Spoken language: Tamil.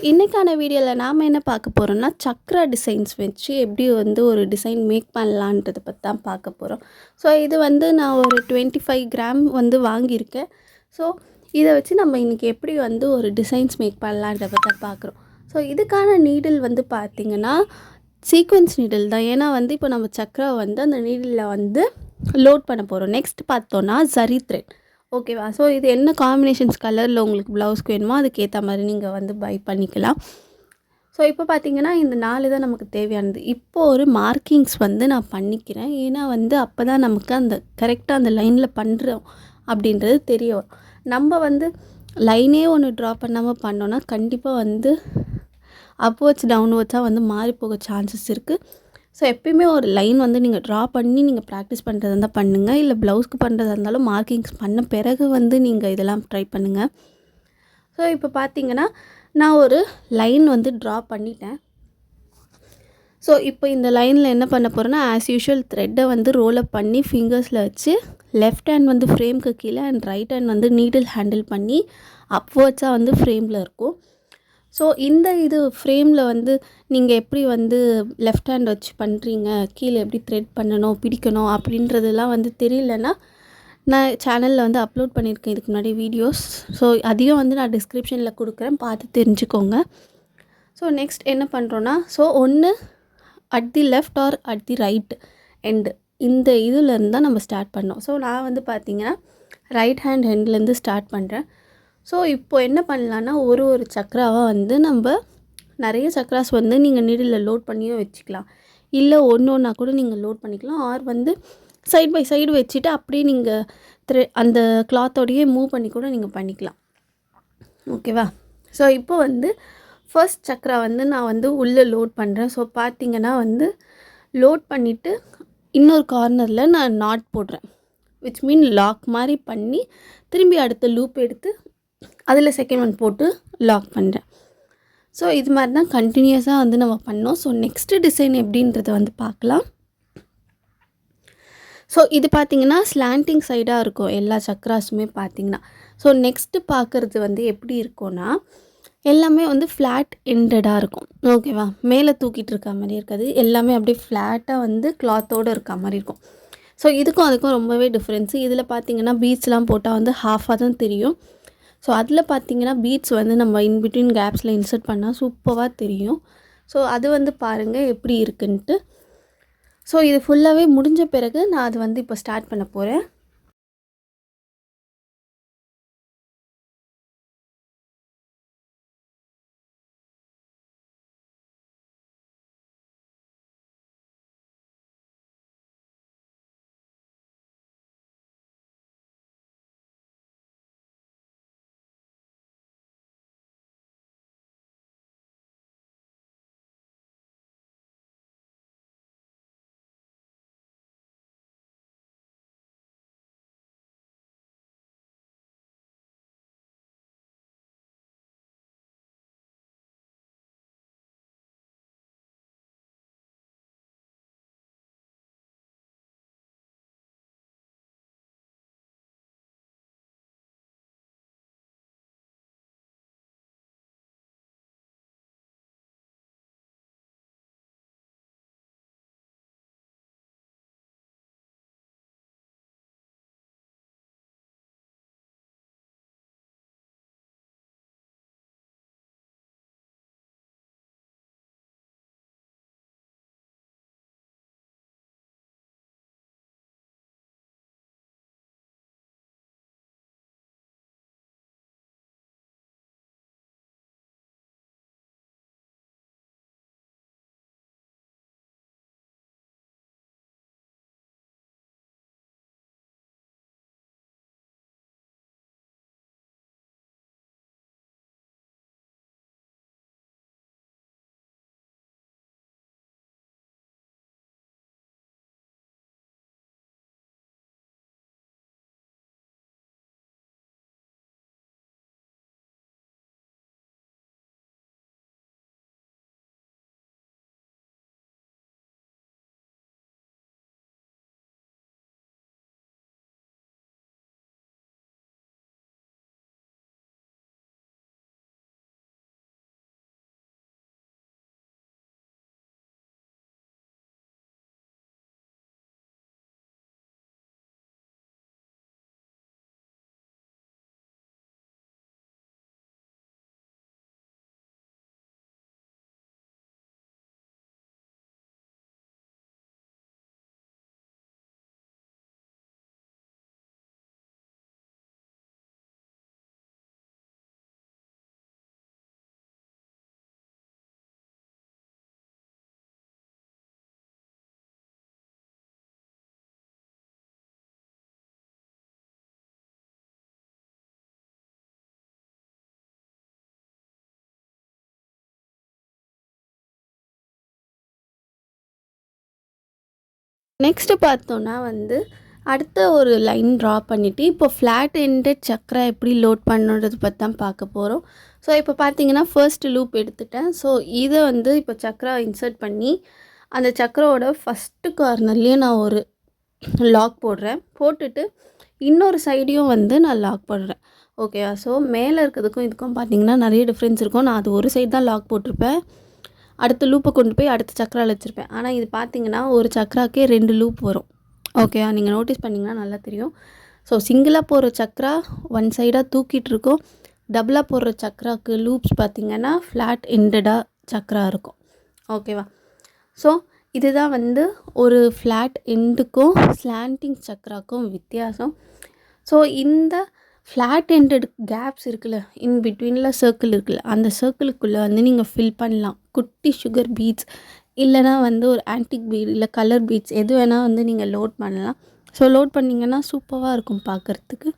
இன்னைக்கான வீடியோவில் நாம் என்ன பார்க்க போகிறோம்னா சக்ரா டிசைன்ஸ் வச்சு எப்படி வந்து ஒரு டிசைன் மேக் பண்ணலான்றதை பற்றி தான் பார்க்க போகிறோம். ஸோ இது வந்து நான் ஒரு 25 கிராம் வந்து வாங்கியிருக்கேன். ஸோ இதை வச்சு நம்ம இன்றைக்கி எப்படி வந்து ஒரு டிசைன்ஸ் மேக் பண்ணலான்றதை பற்றி தான் பார்க்குறோம். ஸோ இதுக்கான நீடில் வந்து பார்த்திங்கன்னா சீக்வென்ஸ் நீடில் தான். ஏன்னா வந்து இப்போ நம்ம சக்ரா வந்து அந்த நீடிலில் வந்து லோட் பண்ண போகிறோம். நெக்ஸ்ட் பார்த்தோன்னா ஜரி த்ரெட். ஓகேவா? ஸோ இது என்ன காம்பினேஷன்ஸ் கலரில் உங்களுக்கு ப்ளவுஸ்க்கு வேணுமோ அதுக்கேற்ற மாதிரி நீங்கள் வந்து பை பண்ணிக்கலாம். ஸோ இப்போ பார்த்தீங்கன்னா இந்த 4 தான் நமக்கு தேவையானது. இப்போ ஒரு மார்க்கிங்ஸ் வந்து நான் பண்ணிக்கிறேன். ஏன்னா வந்து அப்போ தான் நமக்கு அந்த கரெக்டாக அந்த லைனில் பண்ணுறோம் அப்படின்றது தெரிய வரும். நம்ம வந்து லைனே ஒன்று ட்ரா பண்ணாமல் பண்ணோன்னா கண்டிப்பாக வந்து அப்வர்ட்ஸ் டவுன்வர்ட்ஸாக வந்து மாறி போக சான்சஸ் இருக்குது. ஸோ எப்பயுமே ஒரு லைன் வந்து நீங்கள் ட்ரா பண்ணி நீங்கள் ப்ராக்டிஸ் பண்ணுறதா இருந்தால் பண்ணுங்கள். இல்லை ப்ளவுஸ்க்கு பண்ணுறதா இருந்தாலும் மார்க்கிங்ஸ் பண்ண பிறகு வந்து நீங்கள் இதெல்லாம் ட்ரை பண்ணுங்கள். ஸோ இப்போ பார்த்தீங்கன்னா நான் ஒரு லைன் வந்து ட்ரா பண்ணிட்டேன். ஸோ இப்போ இந்த லைனில் என்ன பண்ண போகிறேன்னா ஆஸ் யூஷுவல் த்ரெட்டை வந்து ரோல் அப் பண்ணி ஃபிங்கர்ஸில் வச்சு லெஃப்ட் ஹேண்ட் வந்து ஃப்ரேம்க்கு கீழே அண்ட் ரைட் ஹேண்ட் வந்து நீடில் ஹேண்டில் பண்ணி அப்வர்ட்ஸாக வந்து ஃப்ரேமில் இருக்கும். ஸோ இந்த இது ஃப்ரேமில் வந்து நீங்கள் எப்படி வந்து லெஃப்ட் ஹேண்ட் வச்சு பண்ணுறீங்க, கீழே எப்படி த்ரெட் பண்ணணும் பிடிக்கணும் அப்படின்றதெல்லாம் வந்து தெரியலன்னா நான் சேனலில் வந்து அப்லோட் பண்ணியிருக்கேன் இதுக்கு முன்னாடி வீடியோஸ். ஸோ அதையும் வந்து நான் டிஸ்கிரிப்ஷனில் கொடுக்குறேன், பார்த்து தெரிஞ்சுக்கோங்க. ஸோ நெக்ஸ்ட் என்ன பண்ணுறோன்னா ஸோ ஒன்று at the left or at the right எண்டு இந்த இதுலேருந்து தான் நம்ம ஸ்டார்ட் பண்ணோம். ஸோ நான் வந்து பார்த்திங்கன்னா ரைட் ஹேண்ட் எண்ட்லேருந்து ஸ்டார்ட் பண்ணுறேன். ஸோ இப்போ என்ன பண்ணலான்னா ஒரு சக்ராவாக வந்து நம்ம நிறைய சக்ராஸ் வந்து நீங்கள் நீடில் லோட் பண்ணியும் வச்சுக்கலாம். இல்லை ஒன்று ஒன்றா கூட நீங்கள் லோட் பண்ணிக்கலாம். ஆர் வந்து சைட் பை சைடு வச்சுட்டு அப்படியே நீங்கள் அந்த கிளாத்தோடையே மூவ் பண்ணி கூட நீங்கள் பண்ணிக்கலாம். ஓகேவா? ஸோ இப்போ வந்து ஃபர்ஸ்ட் சக்ரா வந்து நான் வந்து உள்ளே லோட் பண்ணுறேன். ஸோ பார்த்திங்கன்னா வந்து லோட் பண்ணிவிட்டு இன்னொரு கார்னரில் நான் நாட் போடுறேன். விச் மீன் லாக் மாதிரி பண்ணி திரும்பி அடுத்த லூப் எடுத்து அதில் செகண்ட் ஒன் போட்டு லாக் பண்ணுறேன். ஸோ இது மாதிரி தான் கண்டினியூஸாக வந்து நம்ம பண்ணோம். ஸோ நெக்ஸ்ட்டு டிசைன் எப்படின்றத வந்து பார்க்கலாம். ஸோ இது பார்த்திங்கன்னா ஸ்லாண்டிங் சைடாக இருக்கும் எல்லா சக்ராஸுமே பார்த்திங்கன்னா. ஸோ நெக்ஸ்ட்டு பார்க்குறது வந்து எப்படி இருக்கும்னா எல்லாமே வந்து ஃப்ளாட் எண்டடாக இருக்கும். ஓகேவா? மேலே தூக்கிட்டு இருக்க மாதிரி இருக்காது. எல்லாமே அப்படியே ஃப்ளாட்டாக வந்து கிளாத்தோடு இருக்க மாதிரி இருக்கும். ஸோ இதுக்கும் அதுக்கும் ரொம்பவே டிஃப்ரென்ஸு. இதில் பார்த்திங்கன்னா பீட்ஸ்லாம் போட்டால் வந்து ஹாஃபாக தான் தெரியும். ஸோ அதில் பார்த்திங்கன்னா பீட்ஸ் வந்து நம்ம இன்பிட்வீன் கேப்ஸில் இன்சர்ட் பண்ணால் சூப்பராக தெரியும். ஸோ அது வந்து பாருங்கள் எப்படி இருக்குன்ட்டு. ஸோ இது ஃபுல்லாகவே முடிஞ்ச பிறகு நான் அது வந்து இப்போ ஸ்டார்ட் பண்ண போகிறேன். நெக்ஸ்ட்டு பார்த்தோன்னா வந்து அடுத்த ஒரு லைன் ட்ரா பண்ணிவிட்டு இப்போ ஃப்ளாட் எண்டட் சக்கரா எப்படி லோட் பண்ணுறது பற்றி தான் பார்க்க போகிறோம். ஸோ இப்போ பார்த்தீங்கன்னா ஃபர்ஸ்ட்டு லூப் எடுத்துட்டேன். ஸோ இதை வந்து இப்போ சக்கரா இன்சர்ட் பண்ணி அந்த சக்கரோட ஃபஸ்ட்டு கார்னர்லேயே நான் ஒரு லாக் போடுறேன். போட்டுட்டு இன்னொரு சைடையும் வந்து நான் லாக் பண்ணுறேன். ஓகேவா? ஸோ மேலே இருக்கிறதுக்கும் இதுக்கும் பார்த்தீங்கன்னா நிறைய டிஃப்ரென்ஸ் இருக்கும். நான் அது ஒரு சைடு தான் லாக் போட்டிருப்பேன். அடுத்த லூப்பை கொண்டு போய் அடுத்த சக்கராவில் வச்சுருப்பேன். ஆனால் இது பார்த்தீங்கன்னா ஒரு சக்கராக்கே 2 லூப் வரும். ஓகேவா? நீங்கள் நோட்டீஸ் பண்ணிங்கன்னா நல்லா தெரியும். ஸோ சிங்கிளாக போடுற சக்கரா ஒன் சைடாக தூக்கிட்டு இருக்கும். டபுளாக போடுற சக்கராக்கு லூப்ஸ் பார்த்திங்கன்னா ஃப்ளாட் எண்டடாக சக்கரா இருக்கும். ஓகேவா? ஸோ இதுதான் வந்து ஒரு ஃப்ளாட் எண்டுக்கும் ஸ்லாண்டிங் சக்கராக்கும் வித்தியாசம். ஸோ இந்த ஃப்ளாட் எண்டட் கேப்ஸ் இருக்குல்ல, இன் பிட்வீனில் சர்க்கிள் இருக்குல்ல, அந்த சர்க்கிளுக்குள்ளே வந்து நீங்கள் ஃபில் பண்ணலாம். குட்டி சுகர் பீட்ஸ் இல்லைனா வந்து ஒரு ஆன்டிக் பீட் இல்லை கலர் பீட்ஸ் எது வேணால் வந்து நீங்கள் லோட் பண்ணலாம். ஸோ லோட் பண்ணிங்கன்னா சூப்பராக இருக்கும் பார்க்குறதுக்கு.